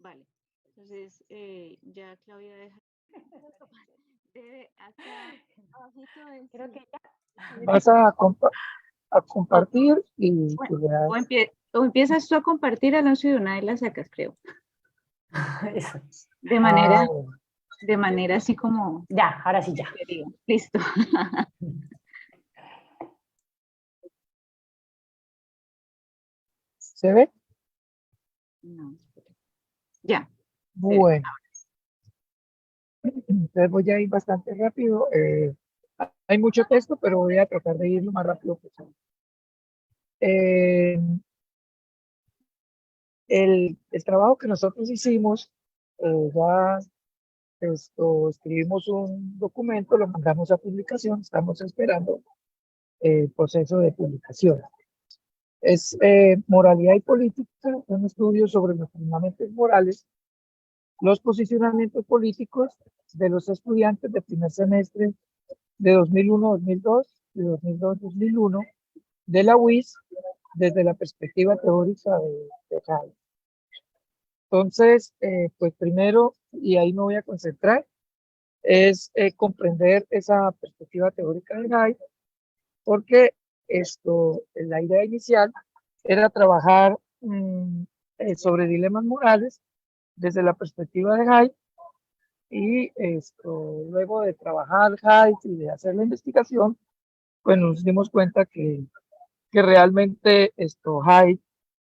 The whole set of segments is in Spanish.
Vale. Entonces, ya Claudia debe acá abajito en Creo su que ya. Vas a, a o, compartir y bueno, tú le das. o empiezas tú a compartir, Alonso, y de una vez la sacas, creo. Eso. De Bueno. manera así como Ya, ahora sí ya. quería. Listo. ¿Se ve? No, ya. Se ve. Bueno, entonces voy a ir bastante rápido. Hay mucho texto, pero voy a tratar de ir lo más rápido posible. Eh, el trabajo que nosotros hicimos, ya escribimos un documento, lo mandamos a publicación, estamos esperando el proceso de publicación. Es Moralidad y Política, un estudio sobre los fundamentos morales, los posicionamientos políticos de los estudiantes de primer semestre de 2001-2002 y 2002-2001 de la UIS desde la perspectiva teórica de Hayek. Entonces, pues primero, y ahí me voy a concentrar, es comprender esa perspectiva teórica de Hayek, porque la idea inicial era trabajar sobre dilemas morales desde la perspectiva de Hayek, y luego de trabajar Hayek y de hacer la investigación, pues nos dimos cuenta que realmente Hayek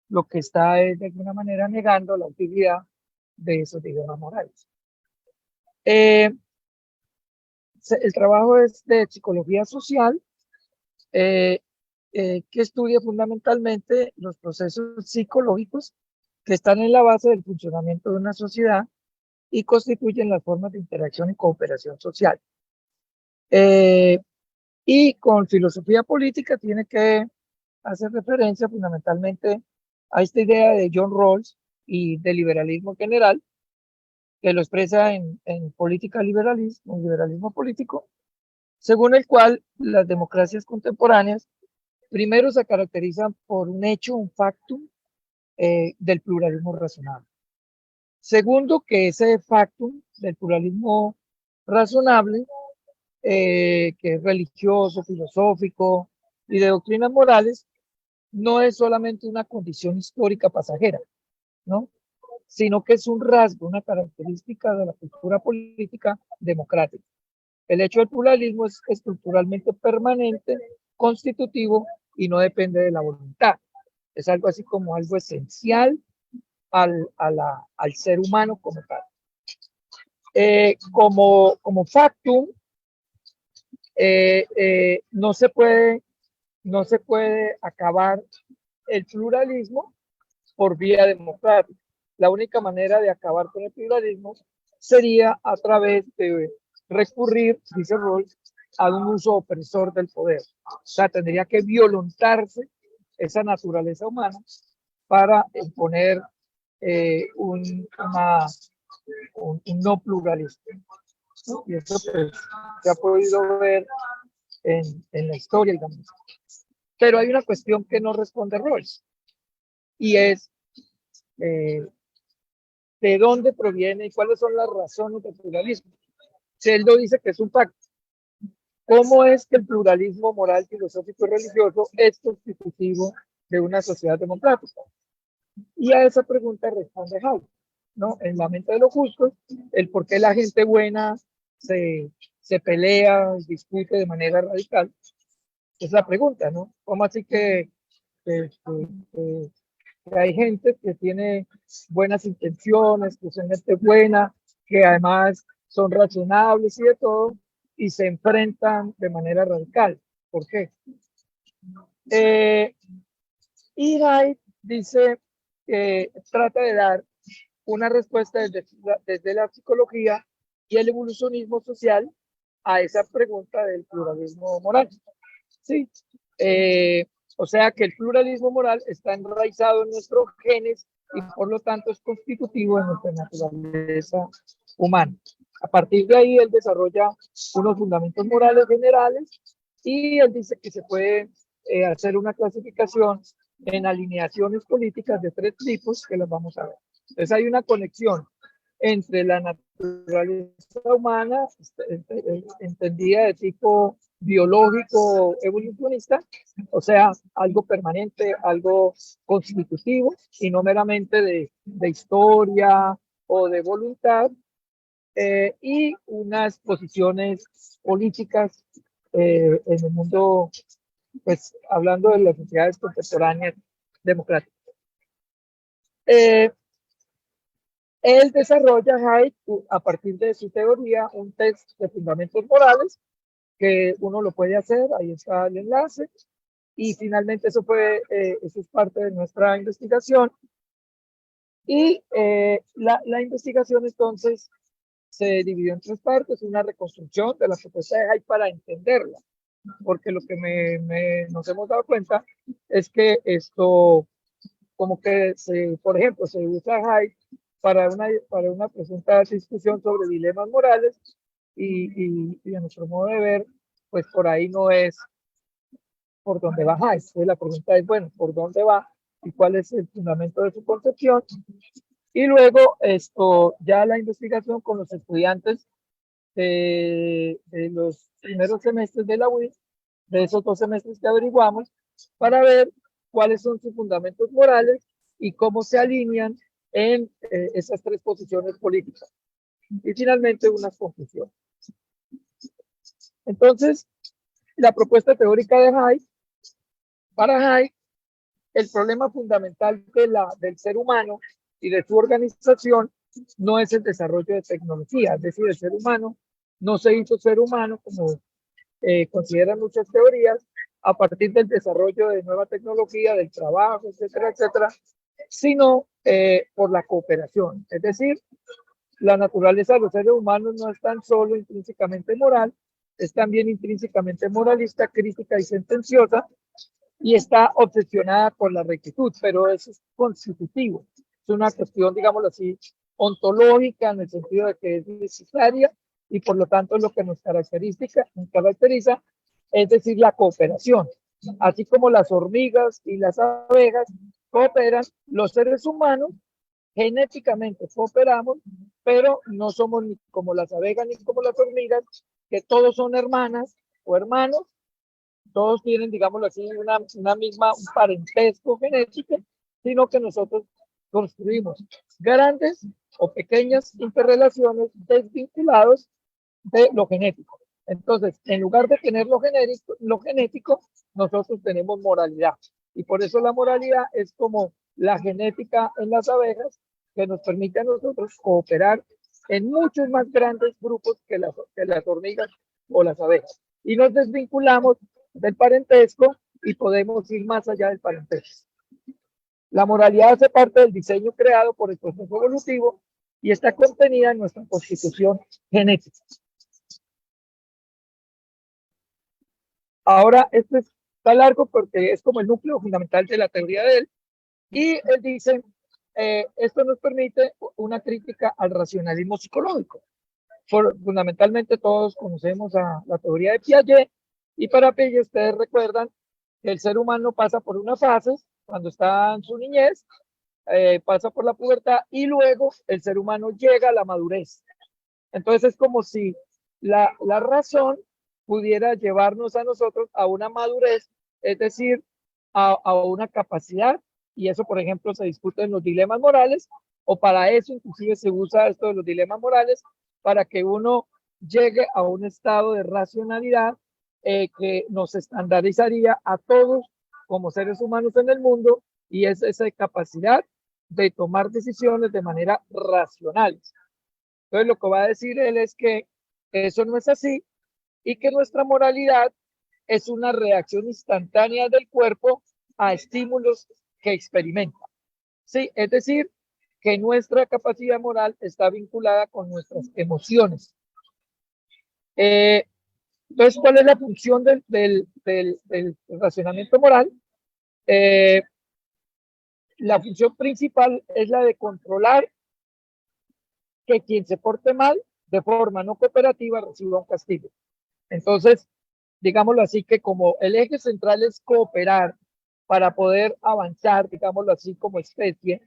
lo que está es de alguna manera negando la utilidad de esos dilemas morales. El trabajo es de psicología social, que estudia fundamentalmente los procesos psicológicos que están en la base del funcionamiento de una sociedad y constituyen las formas de interacción y cooperación social. Y con filosofía política tiene que hacer referencia fundamentalmente a esta idea de John Rawls y del liberalismo general, que lo expresa en política liberalismo, un liberalismo político, según el cual las democracias contemporáneas primero se caracterizan por un hecho, un factum del pluralismo razonable. Segundo, que ese factum del pluralismo razonable, que es religioso, filosófico y de doctrinas morales, no es solamente una condición histórica pasajera, ¿no? Sino que es un rasgo, una característica de la cultura política democrática. El hecho del pluralismo es estructuralmente permanente, constitutivo y no depende de la voluntad. Es algo así como algo esencial al ser humano como tal. Como factum, no se puede acabar el pluralismo por vía democrática. La única manera de acabar con el pluralismo sería a través de recurrir, dice Rawls, a un uso opresor del poder. O sea, tendría que violentarse esa naturaleza humana para imponer un no pluralismo, ¿no? Y eso pues, se ha podido ver en la historia, digamos. Pero hay una cuestión que no responde Rawls, y es de dónde proviene y cuáles son las razones del pluralismo. Si él lo dice que es un pacto, ¿cómo es que el pluralismo moral, filosófico y religioso es constitutivo de una sociedad democrática? Y a esa pregunta responde Hayek, ¿no? En La mente de los justos, el por qué la gente buena se pelea, discute de manera radical, es la pregunta, ¿no? ¿Cómo así que hay gente que tiene buenas intenciones, que son gente buena, que además son razonables y de todo, y se enfrentan de manera radical? ¿Por qué? Y Hayek dice que trata de dar una respuesta desde la psicología y el evolucionismo social a esa pregunta del pluralismo moral. Sí. O sea que el pluralismo moral está enraizado en nuestros genes y por lo tanto es constitutivo de nuestra naturaleza humana. A partir de ahí él desarrolla unos fundamentos morales generales y él dice que se puede hacer una clasificación en alineaciones políticas de tres tipos que las vamos a ver. Entonces hay una conexión entre la naturaleza humana, entendida de tipo biológico evolucionista, o sea, algo permanente, algo constitutivo, y no meramente de historia o de voluntad, y unas posiciones políticas en el mundo, pues hablando de las sociedades contemporáneas democráticas. Él desarrolla, Hayek, a partir de su teoría, un test de fundamentos morales que uno lo puede hacer, ahí está el enlace, y finalmente eso es parte de nuestra investigación. Y la investigación entonces se dividió en tres partes, una reconstrucción de la propuesta de Hayek para entenderla, porque lo que nos hemos dado cuenta es que esto, como que, por ejemplo, se usa Hayek para una presunta discusión sobre dilemas morales y a nuestro modo de ver, pues por ahí no es por dónde va Hayek. Entonces la pregunta es, bueno, ¿por dónde va y cuál es el fundamento de su concepción? Y luego ya la investigación con los estudiantes de los primeros semestres de la UIS, de esos 2 semestres que averiguamos, para ver cuáles son sus fundamentos morales y cómo se alinean en esas tres posiciones políticas. Y finalmente unas conclusiones. Entonces, la propuesta teórica de Hayek, para Hayek, el problema fundamental del ser humano y de su organización no es el desarrollo de tecnología, es decir, el ser humano no se hizo ser humano, como consideran muchas teorías, a partir del desarrollo de nueva tecnología, del trabajo, etcétera, etcétera, sino por la cooperación. Es decir, la naturaleza de los seres humanos no es tan solo intrínsecamente moral, es también intrínsecamente moralista, crítica y sentenciosa, y está obsesionada por la rectitud, pero eso es constitutivo. Es una cuestión, digámoslo así, ontológica, en el sentido de que es necesaria, y por lo tanto lo que nos caracteriza, es decir, la cooperación. Así como las hormigas y las abejas cooperan, los seres humanos genéticamente cooperamos, pero no somos ni como las abejas ni como las hormigas, que todos son hermanas o hermanos, todos tienen, digámoslo así, un parentesco genético, sino que nosotros construimos grandes o pequeñas interrelaciones desvinculados de lo genético. Entonces, en lugar de tener lo genético, nosotros tenemos moralidad. Y por eso la moralidad es como la genética en las abejas, que nos permite a nosotros cooperar en muchos más grandes grupos que las hormigas o las abejas. Y nos desvinculamos del parentesco y podemos ir más allá del parentesco. La moralidad hace parte del diseño creado por el proceso evolutivo y está contenida en nuestra constitución genética. Ahora, esto está largo porque es como el núcleo fundamental de la teoría de él, y él dice, esto nos permite una crítica al racionalismo psicológico. Fundamentalmente todos conocemos a la teoría de Piaget, y para Piaget ustedes recuerdan que el ser humano pasa por una fase cuando está en su niñez, pasa por la pubertad y luego el ser humano llega a la madurez. Entonces es como si la razón pudiera llevarnos a nosotros a una madurez, es decir, a una capacidad, y eso por ejemplo se discute en los dilemas morales, o para eso inclusive se usa esto de los dilemas morales, para que uno llegue a un estado de racionalidad que nos estandarizaría a todos como seres humanos en el mundo, y es esa capacidad de tomar decisiones de manera racional. Entonces lo que va a decir él es que eso no es así y que nuestra moralidad es una reacción instantánea del cuerpo a estímulos que experimenta. Sí, es decir, que nuestra capacidad moral está vinculada con nuestras emociones. Entonces, ¿cuál es la función del racionamiento moral? La función principal es la de controlar que quien se porte mal de forma no cooperativa reciba un castigo. Entonces, digámoslo así, que como el eje central es cooperar para poder avanzar, digámoslo así, como especie,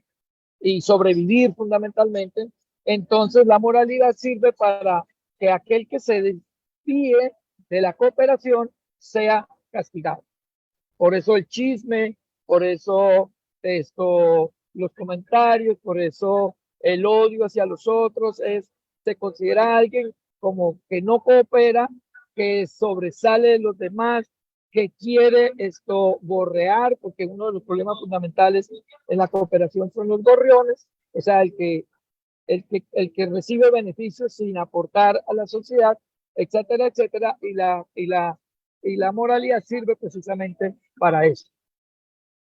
y sobrevivir fundamentalmente. Entonces la moralidad sirve para que aquel que se desvíe de la cooperación sea castigado. Por eso el chisme, por eso los comentarios, por eso el odio hacia los otros, se considera a alguien como que no coopera, que sobresale de los demás, que quiere gorrear, porque uno de los problemas fundamentales en la cooperación son los gorriones, o sea, el que recibe beneficios sin aportar a la sociedad, etcétera, etcétera, y la moralidad sirve precisamente para eso.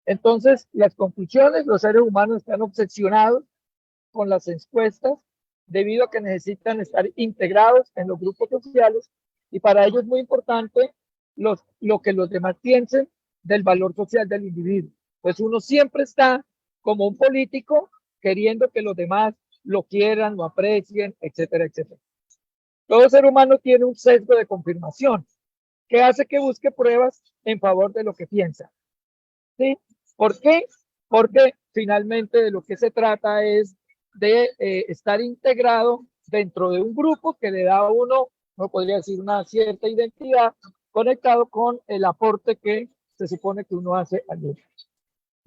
Entonces, las conclusiones: los seres humanos están obsesionados con las encuestas debido a que necesitan estar integrados en los grupos sociales, y para ello es muy importante lo que los demás piensen del valor social del individuo. Pues uno siempre está como un político queriendo que los demás lo quieran, lo aprecien, etcétera, etcétera. Todo ser humano tiene un sesgo de confirmación que hace que busque pruebas en favor de lo que piensa. ¿Sí? ¿Por qué? Porque finalmente de lo que se trata es de estar integrado dentro de un grupo que le da a uno, no podría decir, una cierta identidad, conectado con el aporte que se supone que uno hace al grupo.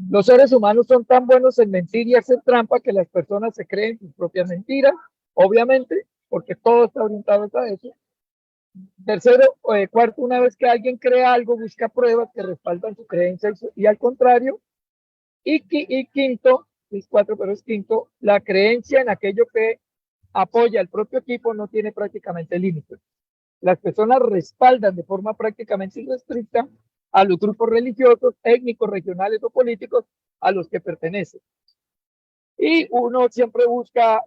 Los seres humanos son tan buenos en mentir y hacer trampa que las personas se creen sus propias mentiras, obviamente, porque todo está orientado a eso. Tercero, cuarto, una vez que alguien crea algo, busca pruebas que respaldan su creencia y al contrario. Y quinto, es cuatro, pero es quinto, la creencia en aquello que apoya al propio equipo no tiene prácticamente límites. Las personas respaldan de forma prácticamente irrestricta a los grupos religiosos, étnicos, regionales o políticos a los que pertenecen. Y uno siempre busca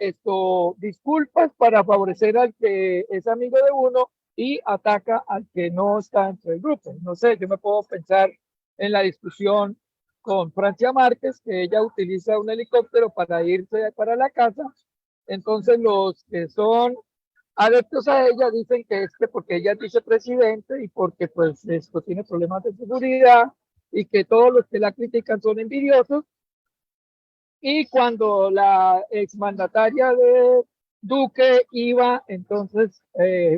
disculpas para favorecer al que es amigo de uno y ataca al que no está entre el grupo. No sé, yo me puedo pensar en la discusión con Francia Márquez, que ella utiliza un helicóptero para irse para la casa. Entonces los que son adeptos a ella dicen que es que porque ella es vicepresidente y porque pues esto tiene problemas de seguridad y que todos los que la critican son envidiosos. Y cuando la exmandataria de Duque iba, entonces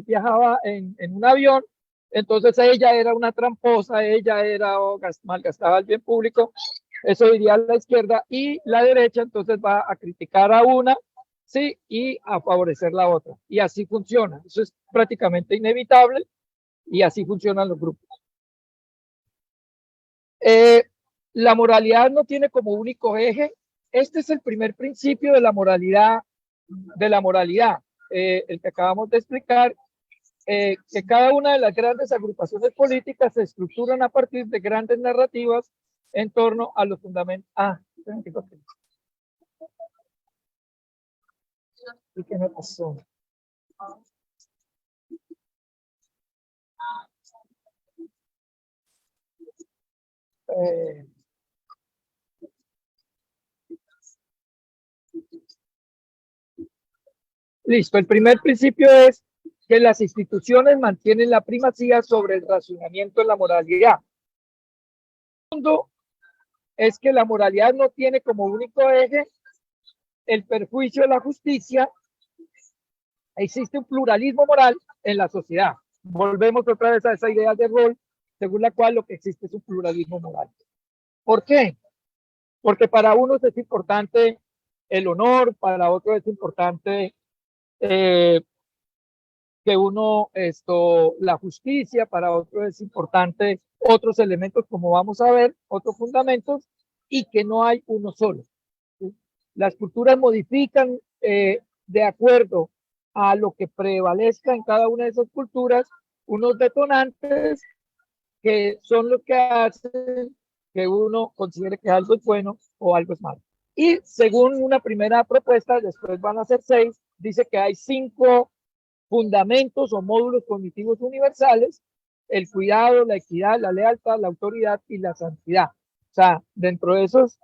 viajaba en un avión, entonces ella era una tramposa, ella era malgastaba el bien público, eso diría la izquierda, y la derecha entonces va a criticar a una, sí, y a favorecer la otra. Y así funciona, eso es prácticamente inevitable, y así funcionan los grupos. La moralidad no tiene como único eje. Este es el primer principio de la moralidad, el que acabamos de explicar, que cada una de las grandes agrupaciones políticas se estructuran a partir de grandes narrativas en torno a los fundamentos. ¿Y qué me pasó? Listo, el primer principio es que las instituciones mantienen la primacía sobre el razonamiento en la moralidad. El segundo es que la moralidad no tiene como único eje el perjuicio de la justicia. Existe un pluralismo moral en la sociedad. Volvemos otra vez a esa idea de rol, según la cual lo que existe es un pluralismo moral. ¿Por qué? Porque para unos es importante el honor, para otros es importante que uno, la justicia, para otros es importante otros elementos, como vamos a ver, otros fundamentos, y que no hay uno solo. ¿Sí? Las culturas modifican de acuerdo a lo que prevalezca en cada una de esas culturas unos detonantes que son los que hacen que uno considere que algo es bueno o algo es malo. Y según una primera propuesta, después van a ser 6, dice que hay 5 fundamentos o módulos cognitivos universales: el cuidado, la equidad, la lealtad, la autoridad y la santidad. O sea, dentro de esos,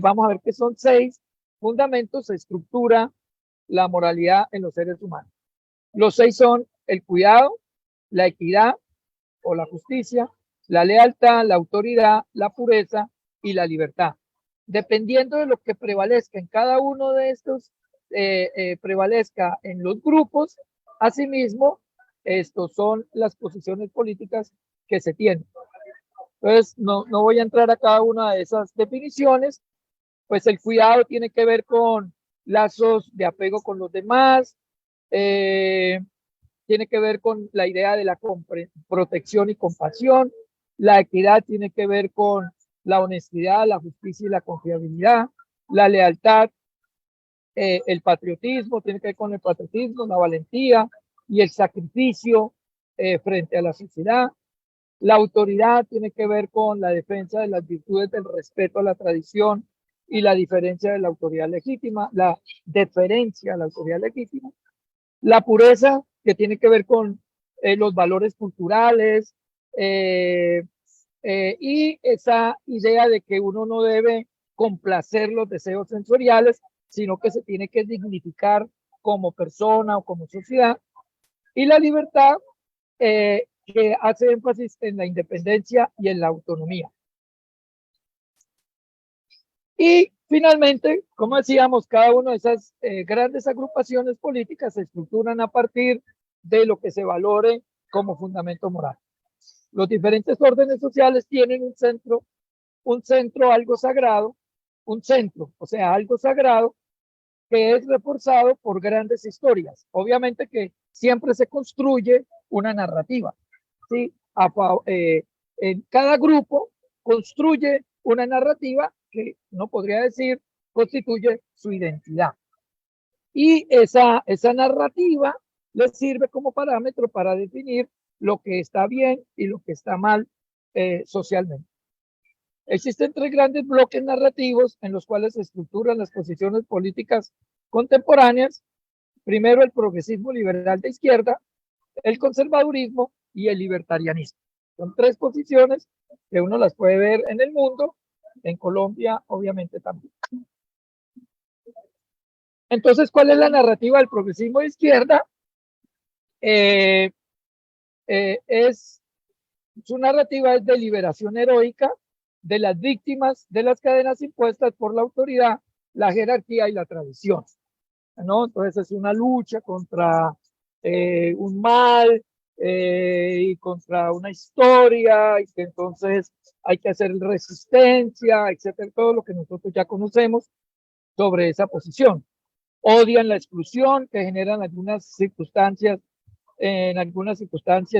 vamos a ver que son 6 fundamentos, se estructura la moralidad en los seres humanos. Los 6 son el cuidado, la equidad o la justicia, la lealtad, la autoridad, la pureza y la libertad. dependiendo de lo que prevalezca en cada uno de estos, prevalezca en los grupos, asimismo, estos son las posiciones políticas que se tienen. Entonces, no voy a entrar a cada una de esas definiciones, pues el cuidado tiene que ver con lazos de apego con los demás, tiene que ver con la idea de la protección y compasión, la equidad tiene que ver con la honestidad, la justicia y la confiabilidad, la lealtad, el patriotismo, tiene que ver con el patriotismo, la valentía y el sacrificio frente a la sociedad. La autoridad tiene que ver con la defensa de las virtudes del respeto a la tradición y la diferencia de la autoridad legítima, la deferencia a la autoridad legítima. La pureza, que tiene que ver con los valores culturales y esa idea de que uno no debe complacer los deseos sensoriales, sino que se tiene que dignificar como persona o como sociedad. Y la libertad, que hace énfasis en la independencia y en la autonomía. Y finalmente, como decíamos, cada una de esas grandes agrupaciones políticas se estructuran a partir de lo que se valore como fundamento moral. Los diferentes órdenes sociales tienen un centro algo sagrado, un centro, o sea, algo sagrado, que es reforzado por grandes historias. Obviamente que siempre se construye una narrativa, ¿sí? En cada grupo construye una narrativa que no podría decir constituye su identidad. Y esa narrativa les sirve como parámetro para definir lo que está bien y lo que está mal socialmente. Existen tres grandes bloques narrativos en los cuales se estructuran las posiciones políticas contemporáneas. Primero, el progresismo liberal de izquierda, el conservadurismo y el libertarianismo. Son tres posiciones que uno las puede ver en el mundo, en Colombia obviamente también. Entonces, ¿cuál es la narrativa del progresismo de izquierda? Su narrativa es de liberación heroica de las víctimas de las cadenas impuestas por la autoridad, la jerarquía y la tradición, ¿no? Entonces es una lucha contra un mal y contra una historia, y que entonces hay que hacer resistencia, etcétera, todo lo que nosotros ya conocemos sobre esa posición. Odian la exclusión que generan en algunas circunstancias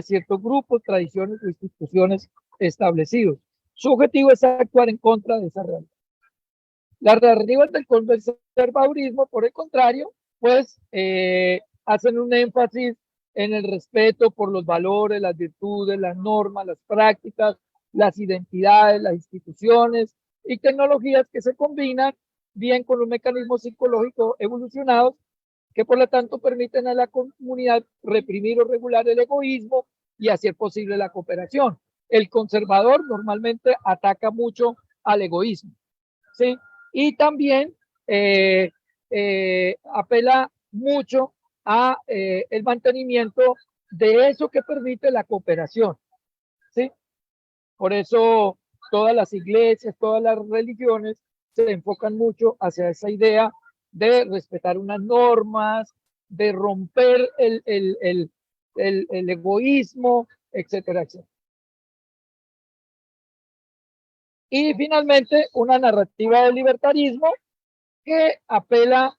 ciertos grupos, tradiciones o instituciones establecidos. Su objetivo es actuar en contra de esa realidad. Las narrativas del conservadurismo, por el contrario, pues hacen un énfasis en el respeto por los valores, las virtudes, las normas, las prácticas, las identidades, las instituciones y tecnologías que se combinan bien con los mecanismos psicológicos evolucionados que por lo tanto permiten a la comunidad reprimir o regular el egoísmo y hacer posible la cooperación. El conservador normalmente ataca mucho al egoísmo, ¿sí? Y también apela mucho a el mantenimiento de eso que permite la cooperación, ¿sí? Por eso todas las iglesias, todas las religiones se enfocan mucho hacia esa idea de respetar unas normas, de romper el egoísmo, etcétera, etcétera. Y finalmente, una narrativa del libertarismo que apela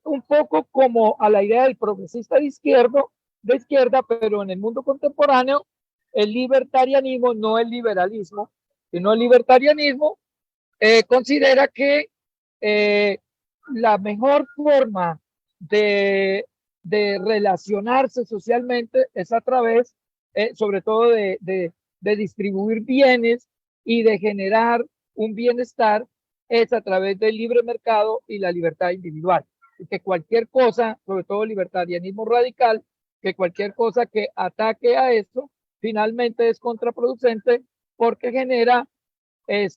un poco como a la idea del progresista de izquierda, pero en el mundo contemporáneo, el libertarianismo, no el liberalismo, sino el libertarianismo, considera que la mejor forma de relacionarse socialmente es a través, sobre todo, de distribuir bienes y de generar un bienestar, es a través del libre mercado y la libertad individual. Y que cualquier cosa, sobre todo el libertarianismo radical, que cualquier cosa que ataque a esto, finalmente es contraproducente porque genera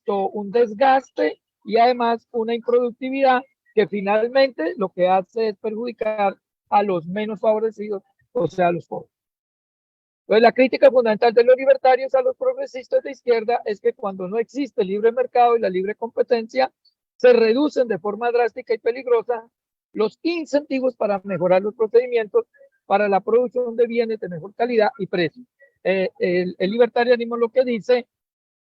un desgaste y además una improductividad que finalmente lo que hace es perjudicar a los menos favorecidos, o sea, a los pobres. Entonces, la crítica fundamental de los libertarios a los progresistas de izquierda es que cuando no existe el libre mercado y la libre competencia, se reducen de forma drástica y peligrosa los incentivos para mejorar los procedimientos para la producción de bienes de mejor calidad y precio. El libertarianismo lo que dice,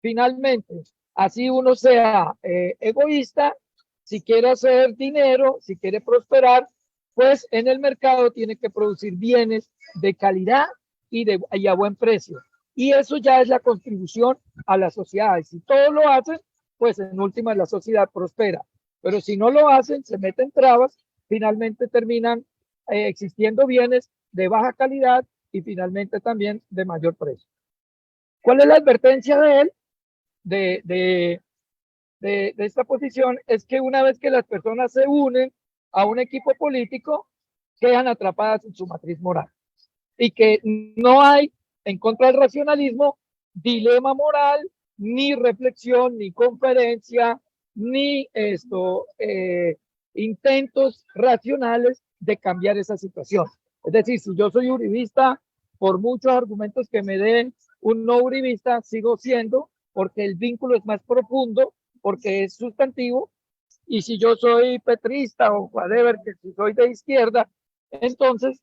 finalmente, así uno sea egoísta, si quiere hacer dinero, si quiere prosperar, pues en el mercado tiene que producir bienes de calidad y a buen precio. Y eso ya es la contribución a la sociedad. Y si todos lo hacen, pues en última la sociedad prospera. Pero si no lo hacen, se meten trabas, finalmente terminan existiendo bienes de baja calidad y finalmente también de mayor precio. ¿Cuál es la advertencia de él? De esta posición es que una vez que las personas se unen a un equipo político, quedan atrapadas en su matriz moral y que no hay, en contra del racionalismo, dilema moral, ni reflexión, ni conferencia, ni intentos racionales de cambiar esa situación. Es decir, si yo soy uribista, por muchos argumentos que me den un no uribista, sigo siendo, porque el vínculo es más profundo, porque es sustantivo, y si yo soy petrista o whatever, que si soy de izquierda, entonces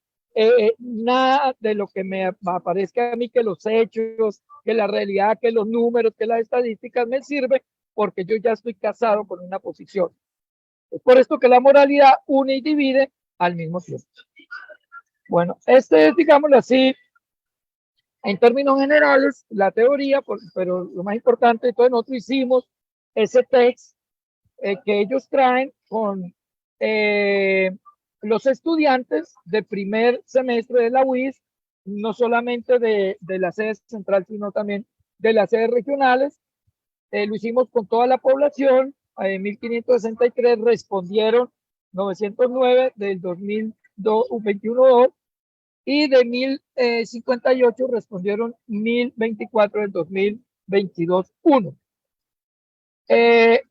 nada de lo que me aparezca a mí, que los hechos, que la realidad, que los números, que las estadísticas me sirve, porque yo ya estoy casado con una posición. Es por esto que la moralidad une y divide al mismo tiempo. Bueno, este es, digámoslo así, en términos generales, la teoría, pero lo más importante, entonces nosotros hicimos ese texto que ellos traen con los estudiantes de primer semestre de la UIS, no solamente de la sede central, sino también de las sedes regionales. Lo hicimos con toda la población. En 1563 respondieron 909 del 2021 y de 1058 respondieron 1024 del 2022-1.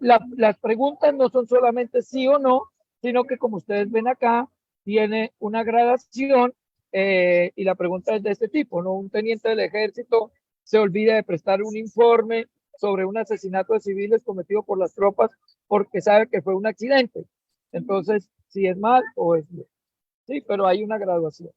Las preguntas no son solamente sí o no, sino que como ustedes ven acá, tiene una gradación y la pregunta es de este tipo, ¿no? Un teniente del ejército se olvida de prestar un informe sobre un asesinato de civiles cometido por las tropas porque sabe que fue un accidente. Entonces, si es mal o es bien. Sí, pero hay una graduación.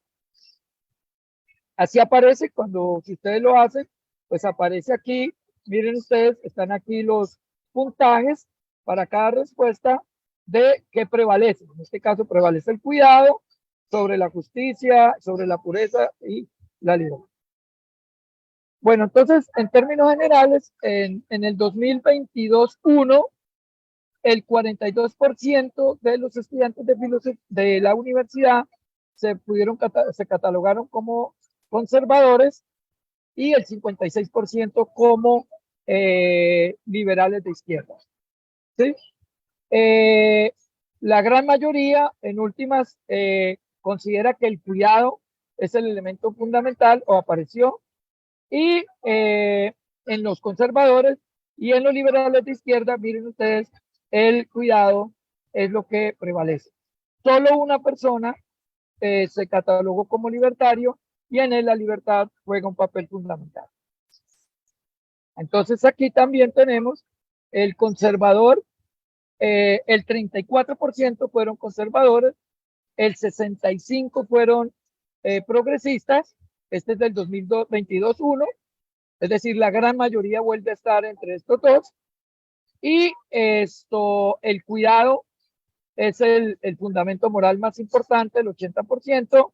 Así aparece cuando, si ustedes lo hacen, pues aparece aquí, miren ustedes, están aquí los puntajes para cada respuesta de qué prevalece. En este caso prevalece el cuidado sobre la justicia, sobre la pureza y la libertad. Bueno, entonces, en términos generales, en el 2022-1, el 42% de los estudiantes de filosofía de la universidad se catalogaron como conservadores y el 56% como liberales de izquierda. ¿Sí? La gran mayoría, en últimas, considera que el cuidado es el elemento fundamental o apareció, y en los conservadores y en los liberales de izquierda, miren ustedes, el cuidado es lo que prevalece. Solo una persona se catalogó como libertario y en él la libertad juega un papel fundamental. Entonces aquí también tenemos el conservador, el 34% fueron conservadores, el 65% fueron progresistas, este es del 2022-1, es decir, la gran mayoría vuelve a estar entre estos dos, y el cuidado es el fundamento moral más importante, el 80%,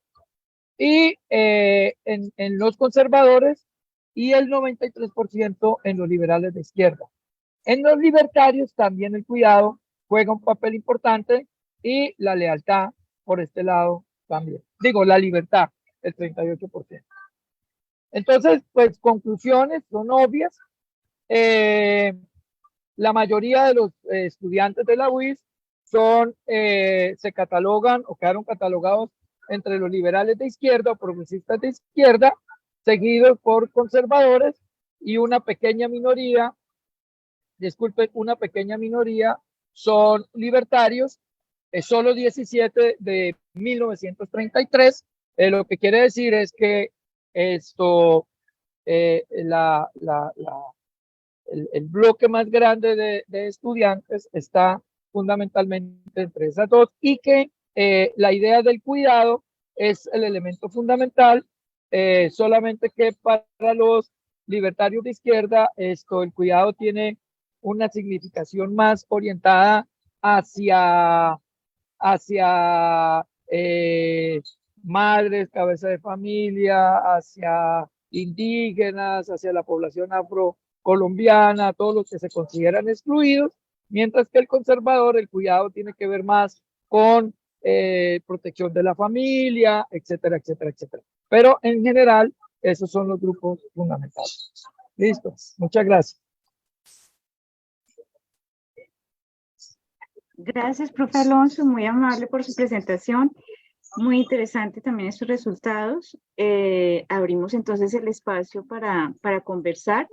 y en los conservadores y el 93% en los liberales de izquierda. En los libertarios también el cuidado juega un papel importante y la lealtad por este lado también. Digo, la libertad, el 38%. Entonces, pues conclusiones son obvias. La mayoría de los estudiantes de la UIS se catalogan o quedaron catalogados entre los liberales de izquierda o progresistas de izquierda, seguidos por conservadores y una pequeña minoría, disculpen, una pequeña minoría son libertarios, solo 17 de 1933, lo que quiere decir es que el bloque más grande de estudiantes está fundamentalmente entre esas dos, y que la idea del cuidado es el elemento fundamental, solamente que para los libertarios de izquierda el cuidado tiene una significación más orientada hacia madres, cabeza de familia, hacia indígenas, hacia la población afrocolombiana, todos los que se consideran excluidos, mientras que el conservador, el cuidado tiene que ver más con protección de la familia, etcétera, etcétera, etcétera. Pero en general, esos son los grupos fundamentales. Listo, muchas gracias. Gracias, profe Alonso, muy amable por su presentación. Muy interesante también estos resultados. Abrimos entonces el espacio para conversar.